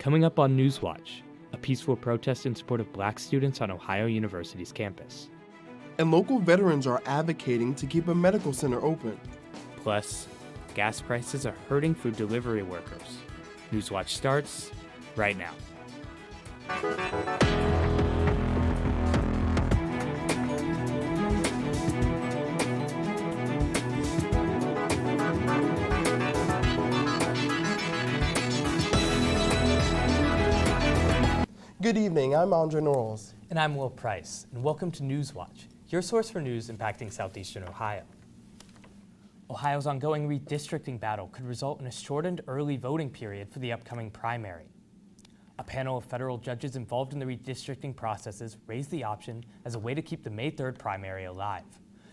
Coming up on Newswatch, a peaceful protest in support of Black students on Ohio University's campus. And local veterans are advocating to keep a medical center open. Plus, gas prices are hurting food delivery workers. Newswatch starts right now. Good evening, I'm Andre Norrells. And I'm Will Price, and welcome to Newswatch, your source for news impacting southeastern Ohio. Ohio's ongoing redistricting battle could result in a shortened early voting period for the upcoming primary. A panel of federal judges involved in the redistricting processes raised the option as a way to keep the May 3rd primary alive.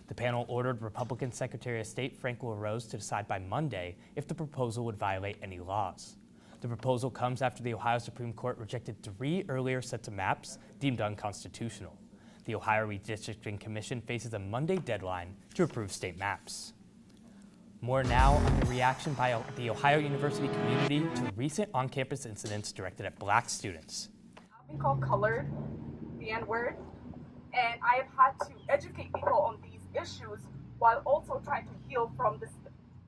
The panel ordered Republican Secretary of State Frank LaRose to decide by Monday if the proposal would violate any laws. The proposal comes after the Ohio Supreme Court rejected 3 earlier sets of maps deemed unconstitutional. The Ohio Redistricting Commission faces a Monday deadline to approve state maps. More now on the reaction by the Ohio University community to the recent on-campus incidents directed at Black students. I've been called colored, the N-word, and I have had to educate people on these issues while also trying to heal from the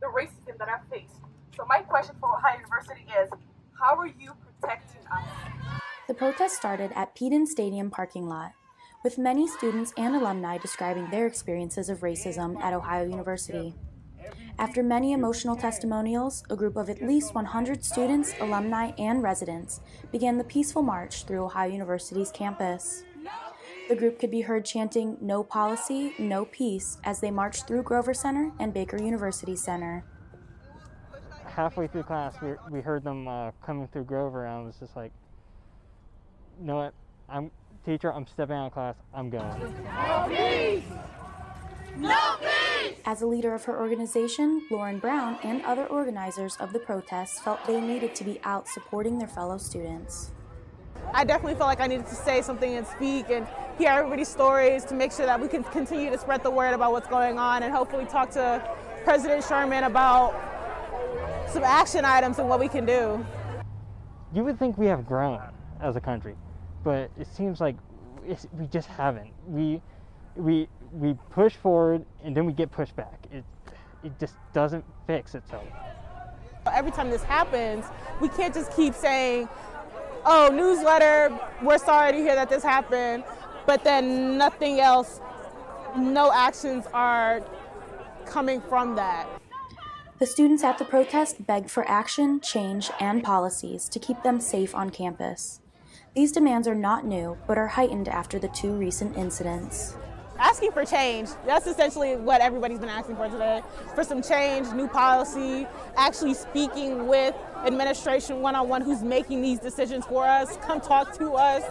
racism that I've faced. So my question for Ohio University is, how are you protecting us? The protest started at Peden Stadium parking lot, with many students and alumni describing their experiences of racism at Ohio University. After many emotional testimonials, a group of at least 100 students, alumni, and residents began the peaceful march through Ohio University's campus. The group could be heard chanting "No policy, no peace" as they marched through Grover Center and Baker University Center. Halfway through class, we heard them coming through Grover, and I was just like, you know what, teacher, I'm stepping out of class, I'm going. No peace! No peace! As a leader of her organization, Lauren Brown and other organizers of the protests felt they needed to be out supporting their fellow students. I definitely felt like I needed to say something and speak and hear everybody's stories to make sure that we can continue to spread the word about what's going on and hopefully talk to President Sherman about some action items and what we can do. You would think we have grown as a country, but it seems like we just haven't. We push forward and then we get pushed back. It just doesn't fix itself. Every time this happens, we can't just keep saying, oh, newsletter, we're sorry to hear that this happened, but then nothing else, no actions are coming from that. The students at the protest begged for action, change, and policies to keep them safe on campus. These demands are not new, but are heightened after the 2 recent incidents. Asking for change, that's essentially what everybody's been asking for today. For some change, new policy, actually speaking with administration one-on-one who's making these decisions for us. Come talk to us.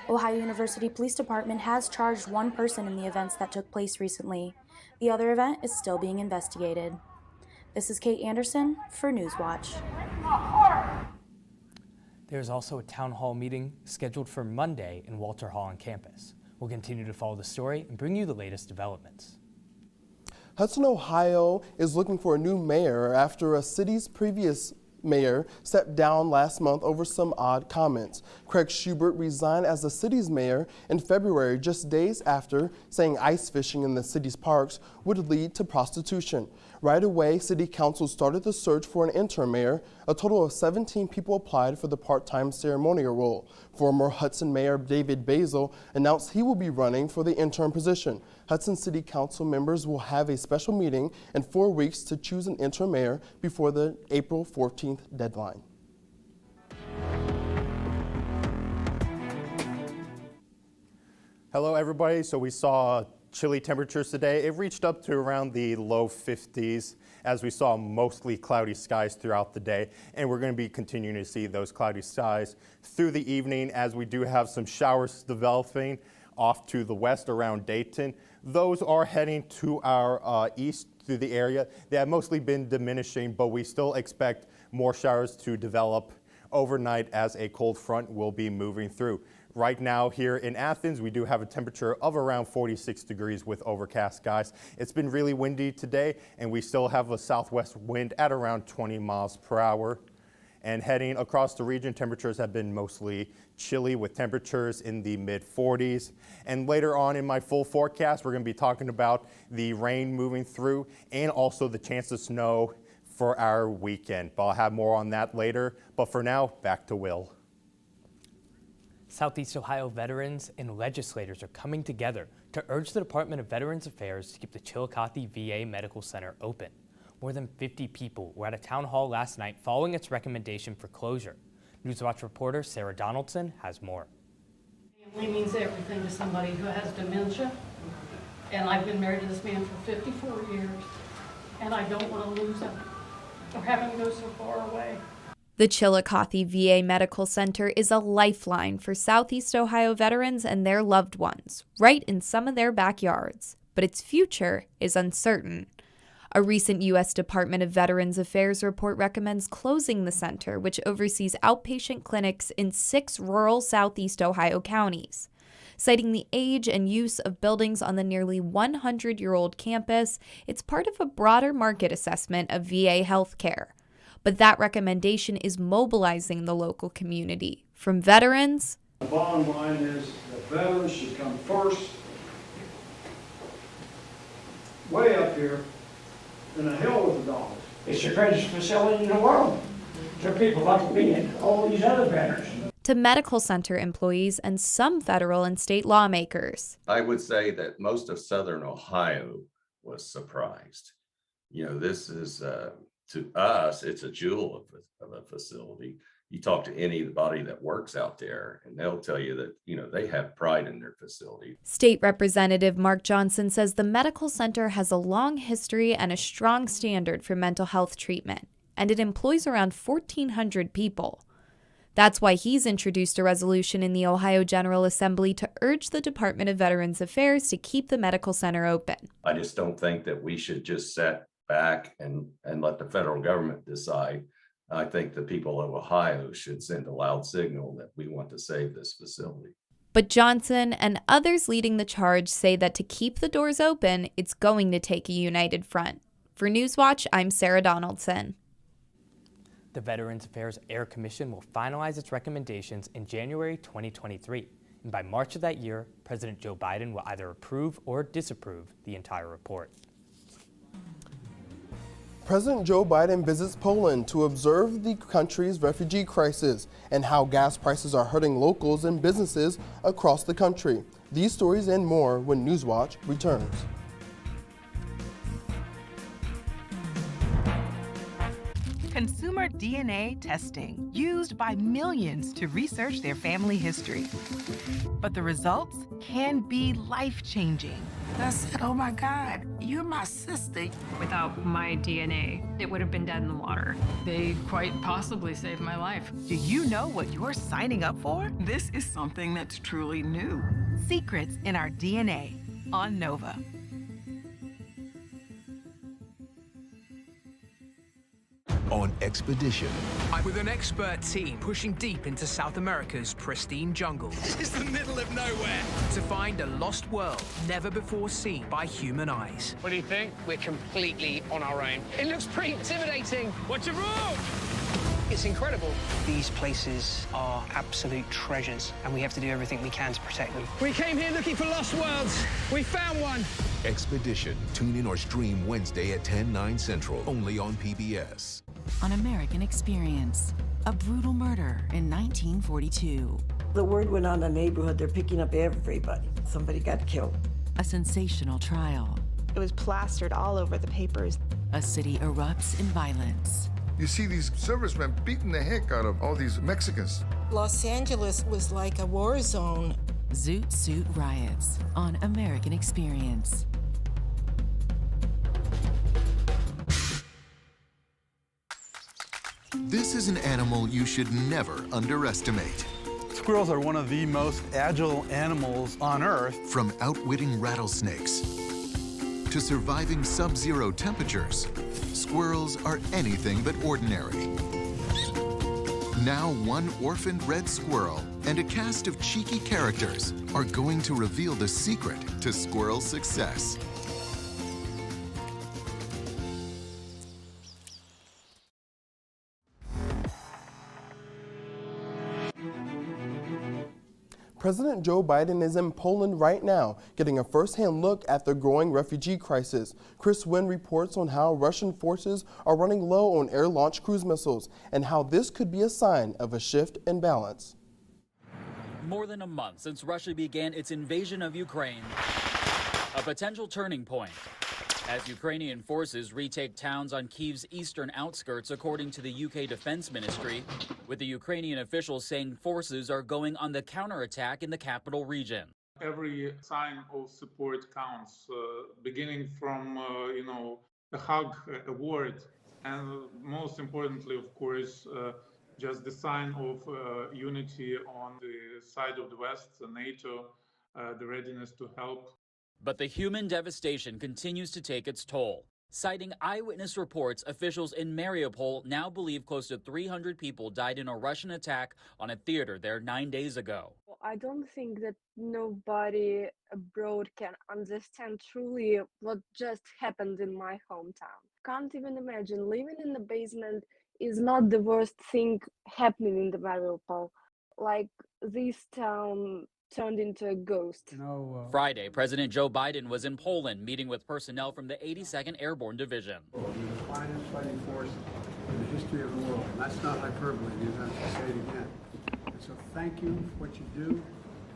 Ohio University Police Department has charged 1 person in the events that took place recently. The other event is still being investigated. This is Kate Anderson for Newswatch. There's also a town hall meeting scheduled for Monday in Walter Hall on campus. We'll continue to follow the story and bring you the latest developments. Hudson, Ohio is looking for a new mayor after a city's previous mayor stepped down last month over some odd comments. Craig Schubert resigned as the city's mayor in February, just days after saying ice fishing in the city's parks would lead to prostitution. Right away, City Council started the search for an interim mayor. A total of 17 people applied for the part-time ceremonial role. Former Hudson Mayor David Basil announced he will be running for the interim position. Hudson City Council members will have a special meeting in 4 weeks to choose an interim mayor before the April 14th deadline. Hello everybody, so we saw chilly temperatures today. It reached up to around the low 50s as we saw mostly cloudy skies throughout the day, and we're going to be continuing to see those cloudy skies through the evening as we do have some showers developing off to the west around Dayton. Those are heading to our east through the area. They have mostly been diminishing, but we still expect more showers to develop overnight as a cold front will be moving through. Right now here in Athens, we do have a temperature of around 46 degrees with overcast skies. It's been really windy today, and we still have a southwest wind at around 20 miles per hour. And heading across the region, temperatures have been mostly chilly with temperatures in the mid-40s. And later on in my full forecast, we're going to be talking about the rain moving through and also the chance of snow for our weekend. But I'll have more on that later. But for now, back to Will. Southeast Ohio veterans and legislators are coming together to urge the Department of Veterans Affairs to keep the Chillicothe VA Medical Center open. More than 50 people were at a town hall last night following its recommendation for closure. Newswatch reporter Sarah Donaldson has more. Family means everything to somebody who has dementia, and I've been married to this man for 54 years, and I don't want to lose him or have him go so far away. The Chillicothe VA Medical Center is a lifeline for Southeast Ohio veterans and their loved ones, right in some of their backyards. But its future is uncertain. A recent U.S. Department of Veterans Affairs report recommends closing the center, which oversees outpatient clinics in 6 rural Southeast Ohio counties. Citing the age and use of buildings on the nearly 100-year-old campus, it's part of a broader market assessment of VA healthcare. But that recommendation is mobilizing the local community, from veterans. The bottom line is that veterans should come first, way up here, and the hell with the dollars. It's the greatest facility in the world. So people like to be in all these other veterans. To medical center employees and some federal and state lawmakers. I would say that most of Southern Ohio was surprised. You know, this is, to us, it's a jewel of a facility. You talk to anybody that works out there and they'll tell you that, you know, they have pride in their facility. State Representative Mark Johnson says the medical center has a long history and a strong standard for mental health treatment, and it employs around 1,400 people. That's why he's introduced a resolution in the Ohio General Assembly to urge the Department of Veterans Affairs to keep the medical center open. I just don't think that we should just sit back and let the federal government decide. I think the people of Ohio should send a loud signal that we want to save this facility. But Johnson and others leading the charge say that to keep the doors open, it's going to take a united front. For Newswatch, I'm Sarah Donaldson. The Veterans Affairs Air Commission will finalize its recommendations in January 2023. And by March of that year, President Joe Biden will either approve or disapprove the entire report. President Joe Biden visits Poland to observe the country's refugee crisis and how gas prices are hurting locals and businesses across the country. These stories and more when Newswatch returns. Consumer DNA testing, used by millions to research their family history. But the results can be life-changing. I said, oh my God, you're my sister. Without my DNA, it would have been dead in the water. They quite possibly saved my life. Do you know what you're signing up for? This is something that's truly new. Secrets in Our DNA on Nova. On expedition. I'm with an expert team pushing deep into South America's pristine jungle. It's the middle of nowhere. To find a lost world never before seen by human eyes. What do you think? We're completely on our own. It looks pretty intimidating. What's your room? It's incredible. These places are absolute treasures, and we have to do everything we can to protect them. We came here looking for lost worlds. We found one. Expedition. Tune in or stream Wednesday at 10/9 Central, only on PBS. On American Experience, a brutal murder in 1942. The word went on the neighborhood, they're picking up everybody. Somebody got killed. A sensational trial. It was plastered all over the papers. A city erupts in violence. You see these servicemen beating the heck out of all these Mexicans. Los Angeles was like a war zone. Zoot Suit Riots on American Experience. This is an animal you should never underestimate. Squirrels are one of the most agile animals on Earth. From outwitting rattlesnakes to surviving sub-zero temperatures, squirrels are anything but ordinary. Now one orphaned red squirrel and a cast of cheeky characters are going to reveal the secret to squirrel success. President Joe Biden is in Poland right now, getting a first-hand look at the growing refugee crisis. Chris Wynn reports on how Russian forces are running low on air-launched cruise missiles and how this could be a sign of a shift in balance. More than a month since Russia began its invasion of Ukraine, a potential turning point as Ukrainian forces retake towns on Kyiv's eastern outskirts, according to the UK Defense Ministry, with the Ukrainian officials saying forces are going on the counterattack in the capital region. Every sign of support counts, beginning from, a hug, a word, and most importantly, of course, just the sign of unity on the side of the West, NATO, the readiness to help. But the human devastation continues to take its toll. Citing eyewitness reports, officials in Mariupol now believe close to 300 people died in a Russian attack on a theater there 9 days ago. I don't think that nobody abroad can understand truly what just happened in my hometown. Can't even imagine. Living in the basement is not the worst thing happening in the Mariupol. Like, this town turned into a ghost. Friday, President Joe Biden was in Poland meeting with personnel from the 82nd Airborne Division. The finest fighting force in the history of the world. And that's not hyperbole. You have to say it again. And so thank you for what you do.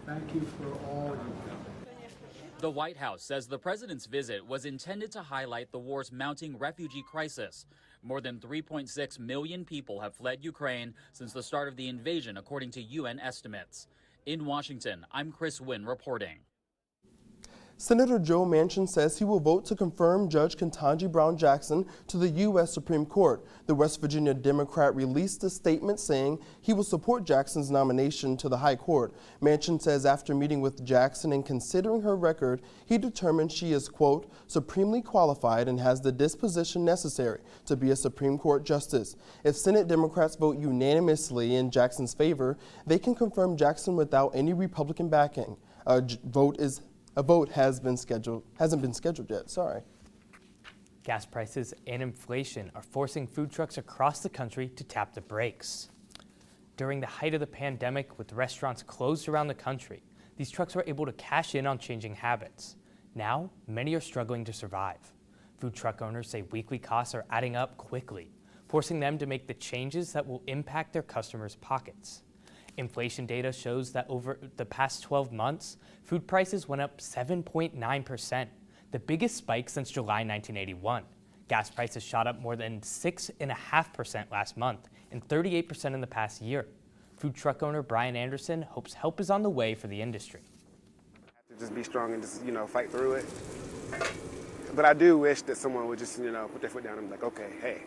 Thank you for all you do. The White House says the president's visit was intended to highlight the war's mounting refugee crisis. More than 3.6 million people have fled Ukraine since the start of the invasion, according to UN estimates. In Washington, I'm Chris Wynn reporting. Senator Joe Manchin says he will vote to confirm Judge Ketanji Brown Jackson to the U.S. Supreme Court. The West Virginia Democrat released a statement saying he will support Jackson's nomination to the High Court. Manchin says after meeting with Jackson and considering her record, he determined she is, quote, supremely qualified and has the disposition necessary to be a Supreme Court justice. If Senate Democrats vote unanimously in Jackson's favor, they can confirm Jackson without any Republican backing. A vote hasn't been scheduled yet, sorry. Gas prices and inflation are forcing food trucks across the country to tap the brakes. During the height of the pandemic, with restaurants closed around the country, these trucks were able to cash in on changing habits. Now, many are struggling to survive. Food truck owners say weekly costs are adding up quickly, forcing them to make the changes that will impact their customers' pockets. Inflation data shows that over the past 12 months, food prices went up 7.9%, the biggest spike since July 1981. Gas prices shot up more than 6.5% last month and 38% in the past year. Food truck owner Brian Anderson hopes help is on the way for the industry. Just be strong and just, fight through it. But I do wish that someone would just, put their foot down and be like, okay, hey,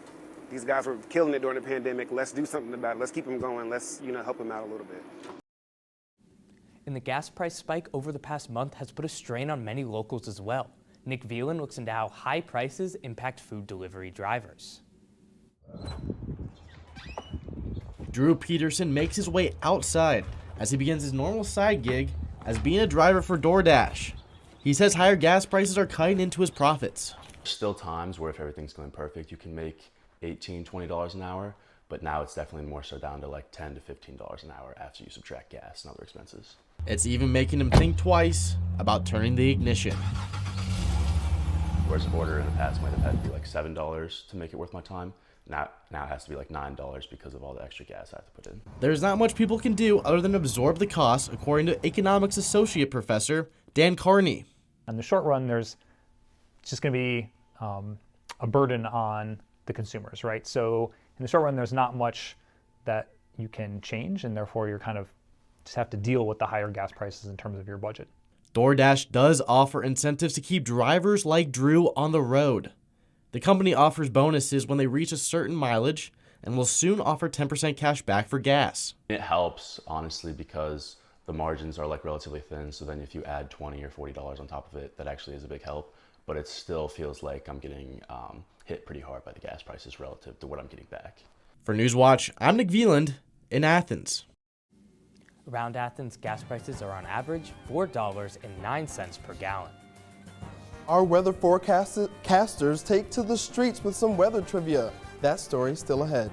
these guys were killing it during the pandemic. Let's do something about it. Let's keep them going. Let's, help them out a little bit. And the gas price spike over the past month has put a strain on many locals as well. Nick Veland looks into how high prices impact food delivery drivers. Drew Peterson makes his way outside as he begins his normal side gig as being a driver for DoorDash. He says higher gas prices are cutting into his profits. Still times where if everything's going perfect, you can make $18, $20 an hour, but now it's definitely more so down to like $10 to $15 an hour after you subtract gas and other expenses. It's even making him think twice about turning the ignition. Whereas an order in the past might have had to be like $7 to make it worth my time. Now it has to be like $9 because of all the extra gas I have to put in. There's not much people can do other than absorb the cost, according to economics associate professor Dan Carney. In the short run, there's just going to be a burden on the consumers, right? So in the short run, there's not much that you can change, and therefore you're kind of just have to deal with the higher gas prices in terms of your budget. DoorDash does offer incentives to keep drivers like Drew on the road. The company offers bonuses when they reach a certain mileage and will soon offer 10% cash back for gas. It helps, honestly, because the margins are like relatively thin. So then if you add $20 or $40 on top of it, that actually is a big help. But it still feels like I'm getting hit pretty hard by the gas prices relative to what I'm getting back. For Newswatch, I'm Nick Veland in Athens. Around Athens, gas prices are on average $4.09 per gallon. Our weather forecasters take to the streets with some weather trivia. That story still ahead.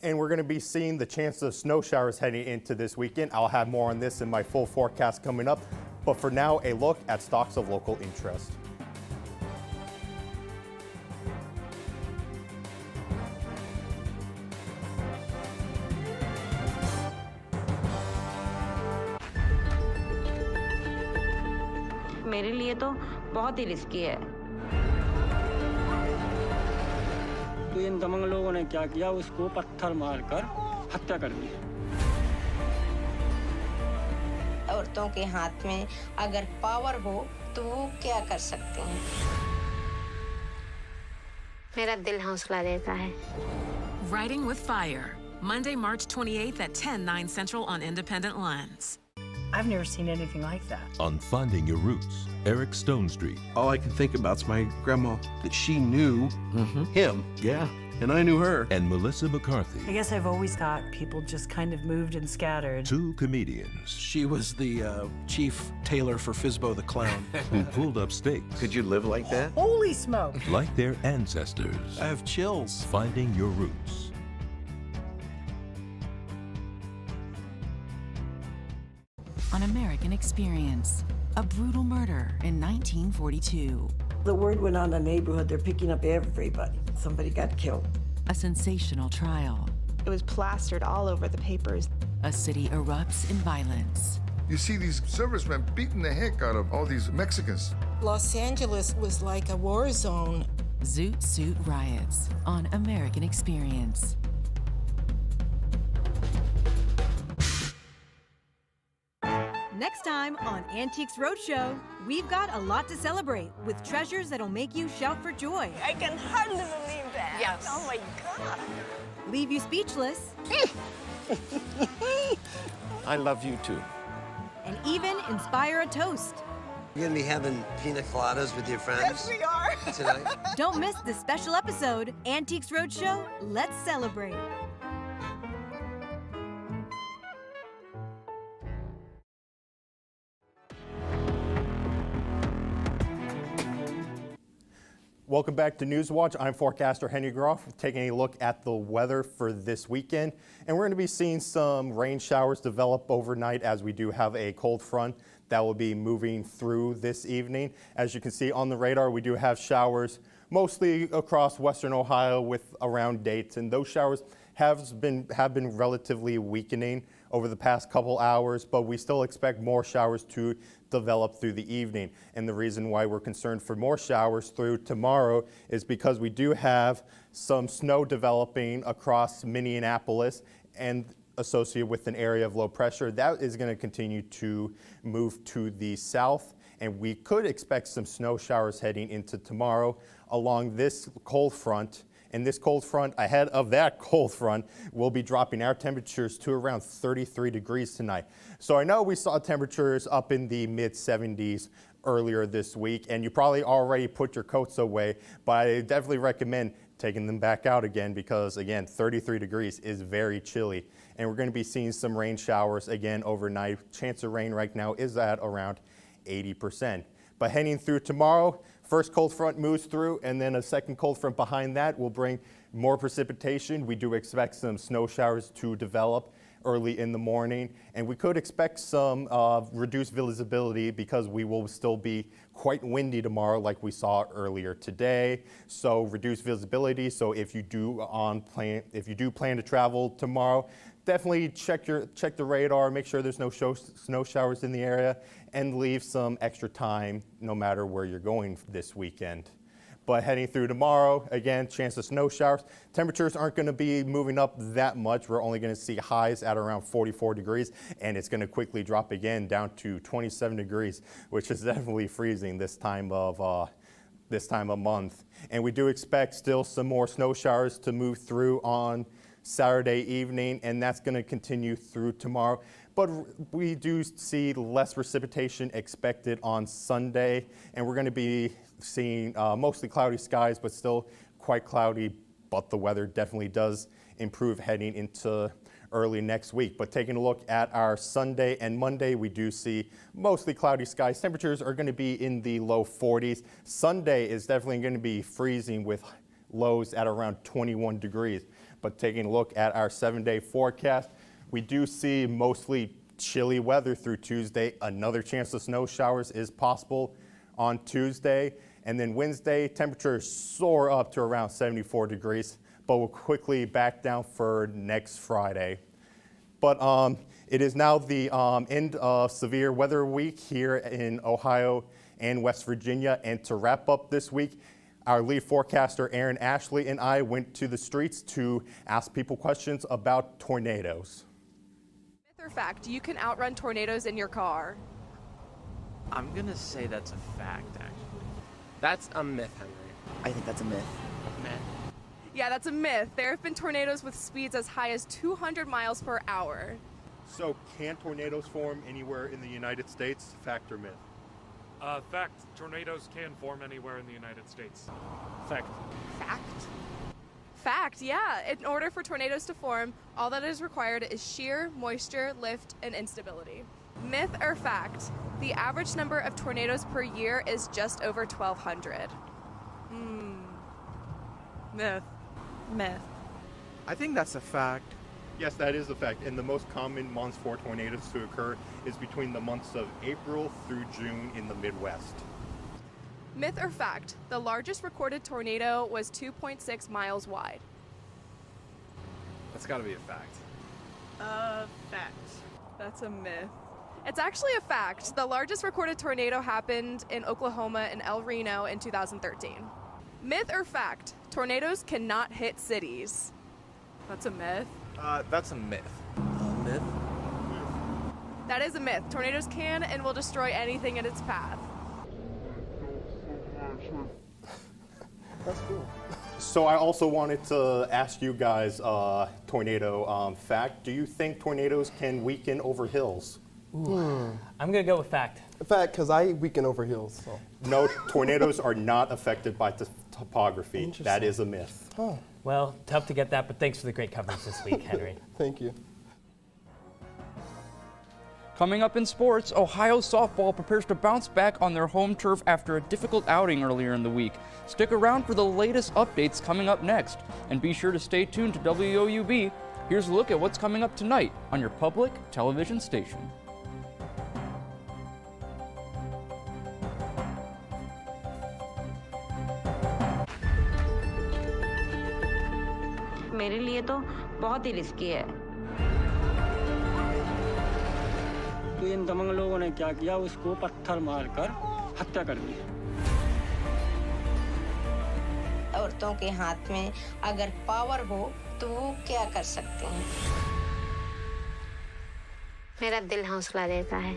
And we're going to be seeing the chance of snow showers heading into this weekend. I'll have more on this in my full forecast coming up. But for now, a look at stocks of local interest. मेरे लिए तो बहुत ही risky है। तो इन दबंग लोगों ने क्या किया, उसको पत्थर मारकर हत्या कर दी। औरतों के हाथ में अगर पावर हो तो वो क्या कर सकते हैं। मेरा दिल हौसला देता है। Writing with Fire, Monday, March 28th at 10/9 Central on Independent Lens. I've never seen anything like that. On Finding Your Roots, Eric Stone Street. All I can think about is my grandma, that she knew him. Yeah. And I knew her. And Melissa McCarthy. I guess I've always thought people just kind of moved and scattered. Two comedians. She was the chief tailor for Fizbo the Clown. Who pulled up stakes. Could you live like that? Holy smoke! Like their ancestors. I have chills. Finding Your Roots. On American Experience, a brutal murder in 1942. The word went on the neighborhood, they're picking up everybody. Somebody got killed. A sensational trial. It was plastered all over the papers. A city erupts in violence. You see these servicemen beating the heck out of all these Mexicans. Los Angeles was like a war zone. Zoot Suit Riots on American Experience. Next time on Antiques Roadshow, we've got a lot to celebrate with treasures that'll make you shout for joy. I can hardly believe that. Yes. Oh my God. Leave you speechless. I love you too. And even inspire a toast. You're gonna be having pina coladas with your friends? Yes, we are. Tonight? Don't miss this special episode, Antiques Roadshow, Let's Celebrate. Welcome back to Newswatch. I'm forecaster Henry Groff, taking a look at the weather for this weekend. And we're going to be seeing some rain showers develop overnight as we do have a cold front that will be moving through this evening. As you can see on the radar, we do have showers mostly across western Ohio with around Dayton. Those showers have been relatively weakening over the past couple hours, but we still expect more showers to develop through the evening. And the reason why we're concerned for more showers through tomorrow is because we do have some snow developing across Minneapolis and associated with an area of low pressure. That is going to continue to move to the south, and we could expect some snow showers heading into tomorrow along this cold front. And this cold front, ahead of that cold front, will be dropping our temperatures to around 33 degrees tonight. So I know we saw temperatures up in the mid-70s earlier this week, and you probably already put your coats away, but I definitely recommend taking them back out again because, again, 33 degrees is very chilly. And we're going to be seeing some rain showers again overnight. Chance of rain right now is at around 80%. But heading through tomorrow, first cold front moves through, and then a second cold front behind that will bring more precipitation. We do expect some snow showers to develop early in the morning, and we could expect some reduced visibility because we will still be quite windy tomorrow like we saw earlier today. So reduced visibility. So if you do plan to travel tomorrow, definitely check the radar, make sure there's no snow showers in the area, and leave some extra time no matter where you're going this weekend. But heading through tomorrow, again, chance of snow showers. Temperatures aren't going to be moving up that much. We're only going to see highs at around 44 degrees, and it's going to quickly drop again down to 27 degrees, which is definitely freezing this time of month. And we do expect still some more snow showers to move through on Saturday evening, and that's going to continue through tomorrow. But we do see less precipitation expected on Sunday, and we're going to be seeing mostly cloudy skies, but still quite cloudy, but the weather definitely does improve heading into early next week. But taking a look at our Sunday and Monday, we do see mostly cloudy skies. Temperatures are going to be in the low 40s. Sunday is definitely going to be freezing with lows at around 21 degrees. But taking a look at our 7-day forecast, we do see mostly chilly weather through Tuesday. Another chance of snow showers is possible on Tuesday. And then Wednesday, temperatures soar up to around 74 degrees, but will quickly back down for next Friday. But it is now the end of severe weather week here in Ohio and West Virginia. And to wrap up this week, our lead forecaster, Aaron Ashley, and I went to the streets to ask people questions about tornadoes. Myth or fact, you can outrun tornadoes in your car? I'm gonna say that's a fact, actually. That's a myth, Henry. I think that's a myth. Myth. Yeah, that's a myth. There have been tornadoes with speeds as high as 200 miles per hour. So can tornadoes form anywhere in the United States? Fact or myth? Fact. Tornadoes can form anywhere in the United States. Fact. Fact? Fact, yeah. In order for tornadoes to form, all that is required is shear, moisture, lift, and instability. Myth or fact, the average number of tornadoes per year is just over 1,200. Myth. Myth. I think that's a fact. Yes, that is a fact. And the most common months for tornadoes to occur is between the months of April through June in the Midwest. Myth or fact, the largest recorded tornado was 2.6 miles wide. That's gotta be a fact. Fact. That's a myth. It's actually a fact. The largest recorded tornado happened in Oklahoma in El Reno in 2013. Myth or fact, tornadoes cannot hit cities. That's a myth. That's a myth. Myth? That is a myth. Tornadoes can and will destroy anything in its path. That's cool. So I also wanted to ask you guys tornado fact. Do you think tornadoes can weaken over hills? I'm gonna go with fact. Fact, because I weaken over hills. So. No, tornadoes are not affected by topography. That is a myth. Huh. Well, tough to get that, but thanks for the great coverage this week, Henry. Thank you. Coming up in sports, Ohio softball prepares to bounce back on their home turf after a difficult outing earlier in the week. Stick around for the latest updates coming up next, and be sure to stay tuned to WOUB. Here's a look at what's coming up tonight on your public television station. मेरे लिए तो बहुत ही risky है। तो इन दबंग लोगों ने क्या किया, उसको पत्थर मारकर हत्या कर दी। औरतों के हाथ में अगर पावर हो तो वो क्या कर सकती हैं? मेरा दिल हौसला देता है।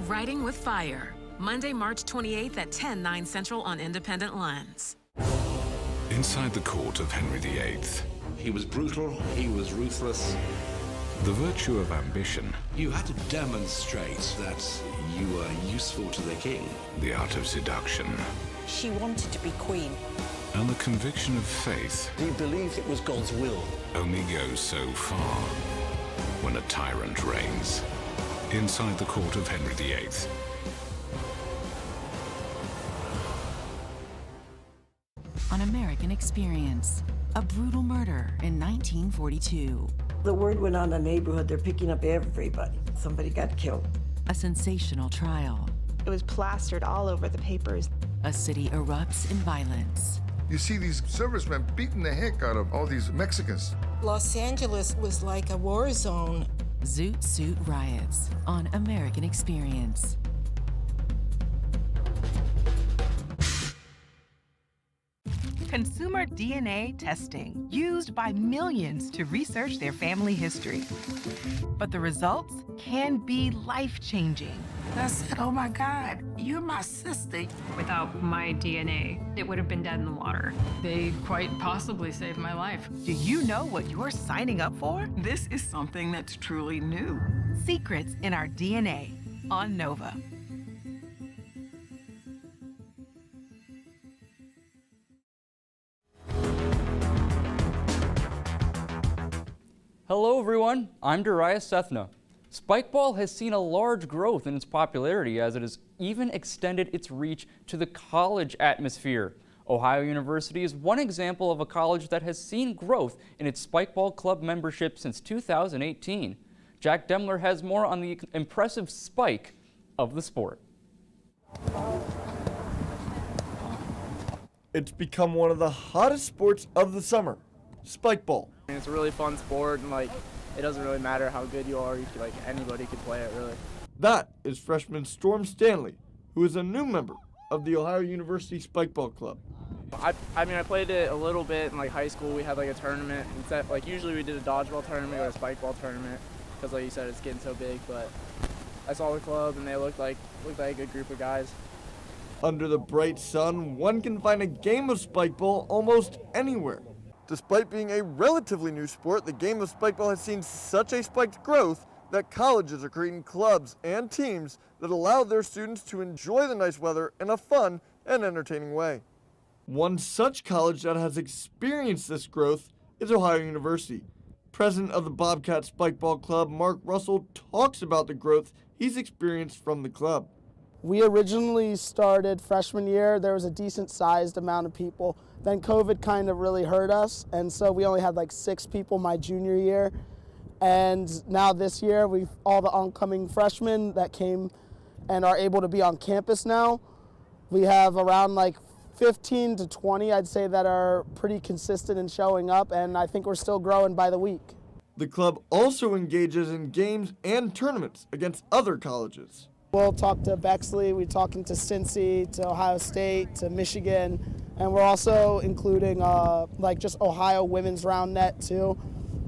Writing with Fire, Monday, March 28th at 10/9 Central on Independent Lens. Inside the court of Henry VIII. He was brutal, he was ruthless. The virtue of ambition. You had to demonstrate that you were useful to the king. The art of seduction. She wanted to be queen. And the conviction of faith. He believed it was God's will. Only goes so far when a tyrant reigns. Inside the court of Henry VIII. On American Experience, a brutal murder in 1942. The word went on in the neighborhood, they're picking up everybody. Somebody got killed. A sensational trial. It was plastered all over the papers. A city erupts in violence. You see these servicemen beating the heck out of all these Mexicans. Los Angeles was like a war zone. Zoot Suit Riots on American Experience. Consumer DNA testing, used by millions to research their family history. But the results can be life-changing. I said, oh my God, you're my sister. Without my DNA, it would have been dead in the water. They quite possibly saved my life. Do you know what you're signing up for? This is something that's truly new. Secrets in Our DNA on Nova. Hello everyone, I'm Darius Sethna. Spikeball has seen a large growth in its popularity as it has even extended its reach to the college atmosphere. Ohio University is one example of a college that has seen growth in its Spikeball Club membership since 2018. Jack Demler has more on the impressive spike of the sport. It's become one of the hottest sports of the summer, Spikeball. It's a really fun sport, and it doesn't really matter how good you are. Anybody could play it, really. That is freshman Storm Stanley, who is a new member of the Ohio University Spikeball Club. I played it a little bit in high school. We had a tournament. Instead, usually we did a dodgeball tournament or a spikeball tournament because, like you said, it's getting so big. But I saw the club, and they looked like a good group of guys. Under the bright sun, one can find a game of spikeball almost anywhere. Despite being a relatively new sport, the game of spikeball has seen such a spiked growth that colleges are creating clubs and teams that allow their students to enjoy the nice weather in a fun and entertaining way. One such college that has experienced this growth is Ohio University. President of the Bobcat Spikeball Club, Mark Russell, talks about the growth he's experienced from the club. We originally started freshman year. There was a decent sized amount of people. Then COVID kind of really hurt us, and so we only had 6 people my junior year. And now this year, all the oncoming freshmen that came and are able to be on campus now, we have around 15 to 20, I'd say, that are pretty consistent in showing up, and I think we're still growing by the week. The club also engages in games and tournaments against other colleges. We'll talk to Bexley, we're talking to Cincy, to Ohio State, to Michigan, and we're also including just Ohio women's round net too.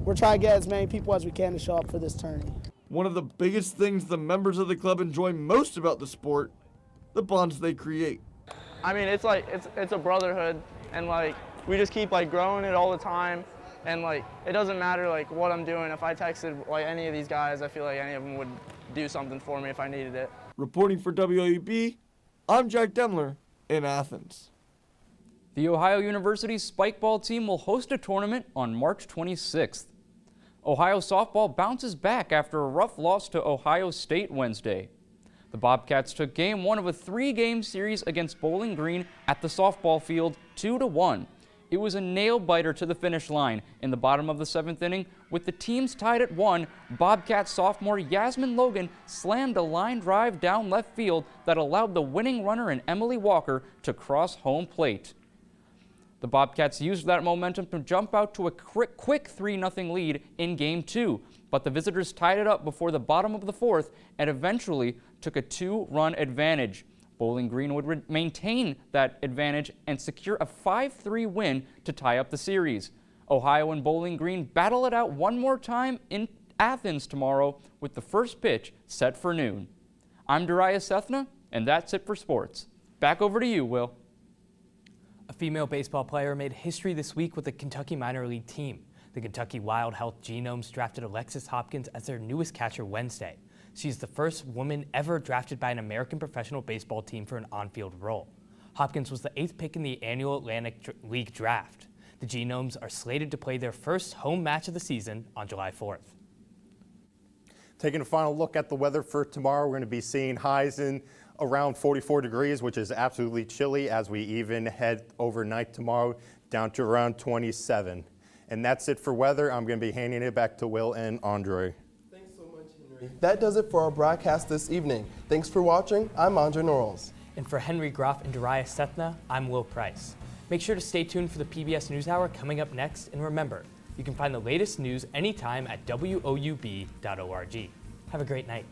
We're trying to get as many people as we can to show up for this tournament. One of the biggest things the members of the club enjoy most about the sport, the bonds they create. It's a brotherhood, and we just keep growing it all the time, and it doesn't matter what I'm doing. If I texted any of these guys, I feel like any of them would do something for me if I needed it. Reporting for WOUB, I'm Jack Demler in Athens. The Ohio University Spikeball team will host a tournament on March 26th. Ohio softball bounces back after a rough loss to Ohio State Wednesday. The Bobcats took game 1 of a 3-game series against Bowling Green at the softball field 2-1. It was a nail-biter to the finish line in the bottom of the 7th inning. With the teams tied at 1, Bobcat sophomore Yasmin Logan slammed a line drive down left field that allowed the winning runner in Emily Walker to cross home plate. The Bobcats used that momentum to jump out to a quick 3-0 lead in Game 2, but the visitors tied it up before the bottom of the 4th and eventually took a 2-run advantage. Bowling Green would maintain that advantage and secure a 5-3 win to tie up the series. Ohio and Bowling Green battle it out one more time in Athens tomorrow with the first pitch set for noon. I'm Darius Sethna, and that's it for sports. Back over to you, Will. A female baseball player made history this week with the Kentucky minor league team. The Kentucky Wild Health Genomes drafted Alexis Hopkins as their newest catcher Wednesday. She's the first woman ever drafted by an American professional baseball team for an on-field role. Hopkins was the 8th pick in the annual Atlantic League draft. The Genomes are slated to play their first home match of the season on July 4th. Taking a final look at the weather for tomorrow, we're going to be seeing highs in around 44 degrees, which is absolutely chilly as we even head overnight tomorrow down to around 27. And that's it for weather. I'm going to be handing it back to Will and Andre. Thanks so much, Henry. That does it for our broadcast this evening. Thanks for watching. I'm Andre Norrells. And for Henry Groff and Darius Sethna, I'm Will Price. Make sure to stay tuned for the PBS NewsHour coming up next. And remember, you can find the latest news anytime at WOUB.org. Have a great night.